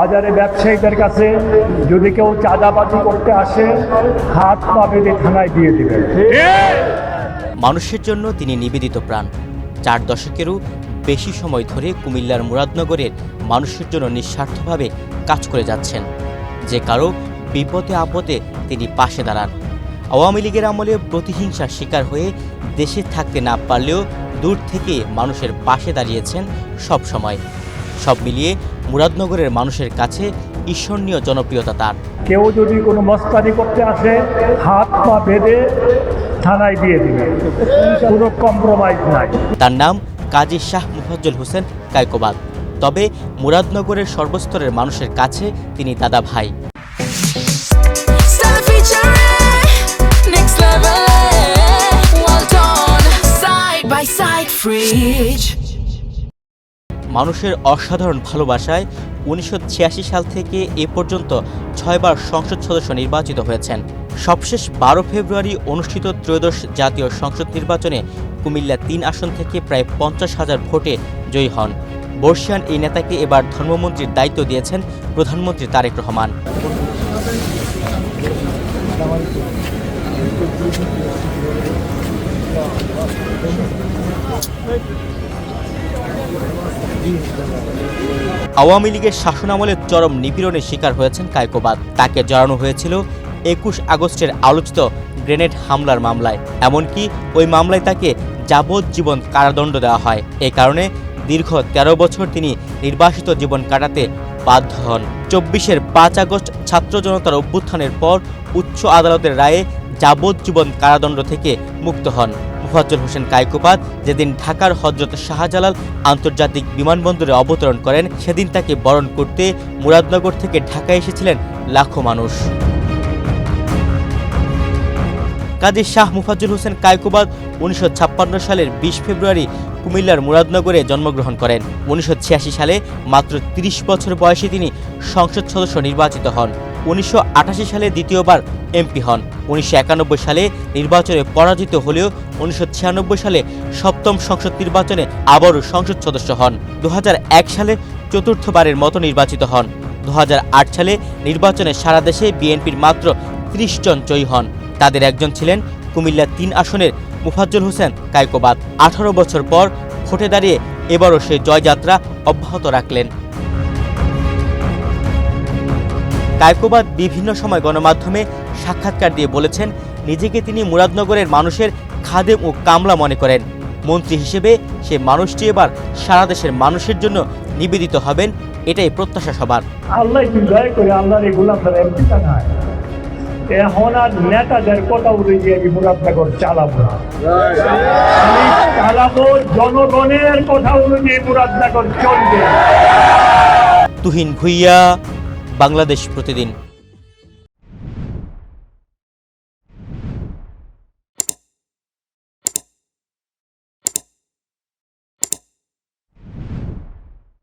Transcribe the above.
বাজারে ব্যবসায়ীদের কাছে যদি কেউ চাঁদাবাজি করতে আসে হাত পা বেঁধে থানায় দিয়ে দিবেন। মানুষের জন্য তিনি নিবেদিত প্রাণ। 4 দশকেরও বেশি সময় ধরে কুমিল্লার মুরাদনগরের মানুষের জন্য নিঃস্বার্থভাবে কাজ করে যাচ্ছেন। যে কারো বিপদে আপদে তিনি পাশে দাঁড়ান। আওয়ামী লীগের আমলে প্রতিহিংসার শিকার হয়ে দেশে থাকতে না পারলেও দূর থেকে মানুষের পাশে দাঁড়িয়েছেন সব সময়। সব মিলিয়ে মুরাদনগরের মানুষের কাছে ঈর্ষণীয় জনপ্রিয়তা তার। কেউ যদি কোনো মস্তানি করতে আসে হাত পা বেঁধে থানায় দিয়ে দিবে, কোনো কম্প্রোমাইজ নাই। তার নাম কাজী শাহ মুফাজ্জল হোসেন কায়কোবাদ। তবে মুরাদনগরের সর্বস্তরের মানুষের কাছে তিনি দাদা ভাই। মানুষের অসাধারণ ভালোবাসায় 1986 সাল থেকে এ পর্যন্ত 6 বার সংসদ সদস্য নির্বাচিত হয়েছেন। সবশেষ 12 ফেব্রুয়ারি অনুষ্ঠিত ত্রয়োদশ জাতীয় সংসদ নির্বাচনে কুমিল্লা 3 আসন থেকে প্রায় 50,000 ভোটে জয়ী হন। বর্ষিয়ান এই নেতাকে এবার ধর্মমন্ত্রীর দায়িত্ব দিয়েছেন প্রধানমন্ত্রী তারেক রহমান। আওয়ামী লীগের শাসনামলে চরম নিপীড়নের শিকার হয়েছেন কায়কোবাদ। তাকে জড়ানো হয়েছিল 21 আগস্টের আলোচিত গ্রেনেড হামলার মামলায়। এমনকি ওই মামলায় তাকে যাবজ্জীবন কারাদণ্ড দেওয়া হয়। এ কারণে দীর্ঘ 13 বছর তিনি নির্বাসিত জীবন কাটাতে বাধ্য হন। 24-এর 5 আগস্ট ছাত্র জনতার অভ্যুত্থানের পর উচ্চ আদালতের রায়ে যাবজ্জীবন কারাদণ্ড থেকে মুক্ত হন মুফাজ্জল হোসেন কায়কোবাদ। যেদিন ঢাকার হযরত শাহজালাল আন্তর্জাতিক বিমানবন্দরে অবতরণ করেন, সেদিন তাকে বরণ করতে মুরাদনগর থেকে ঢাকায় এসেছিলেন লাখো মানুষ। কাজী শাহ মুফাজ্জল হোসেন কায়কোবাদ 1956 সালের 20 ফেব্রুয়ারি কুমিল্লার মুরাদনগরে জন্মগ্রহণ করেন। 1986 সালে মাত্র 30 বছর বয়সে তিনি সংসদ সদস্য নির্বাচিত হন। 1988 সালে দ্বিতীয়বার এমপি হন। 1991 সালে নির্বাচনে পরাজিত হলেও 1996 সালে সপ্তম সংসদ নির্বাচনে আবারও সংসদ সদস্য হন। 2001 সালে চতুর্থবারের মতো নির্বাচিত হন। 2008 সালে নির্বাচনে সারা দেশে বিএনপির মাত্র 30 জন জয়ী হন। তাদের একজন ছিলেন কুমিল্লা 3 আসনের মুফাজ্জল হোসেন কায়কোবাদ। 18 বছর পর ভোটে দাঁড়িয়ে এবারও সেই জয়যাত্রা অব্যাহত রাখলেন। কায়কোবাদ বিভিন্ন সময় গণমাধ্যমে সাক্ষাৎকার দিয়ে বলেছেন, নিজেকে তিনি মুরাদনগরের মানুষের খাদেম ও কামলা মনে করেন। মন্ত্রী হিসেবে সে মানুষটি এবার সারা দেশের মানুষের জন্য নিবেদিত হবেন, এটাই প্রত্যাশা সবার। আল্লাহ দয়া করে আল্লাহর এই গোলামদের এমপিটা নাই। এখন আর নেতাদের কথা অনুযায়ী আমি মুরাদনগর চালাবো না, আমি চালাবো জনগণের কথা অনুযায়ী মুরাদনগর চলবে। তুহিন ভুইয়া, বাংলাদেশ প্রতিদিন।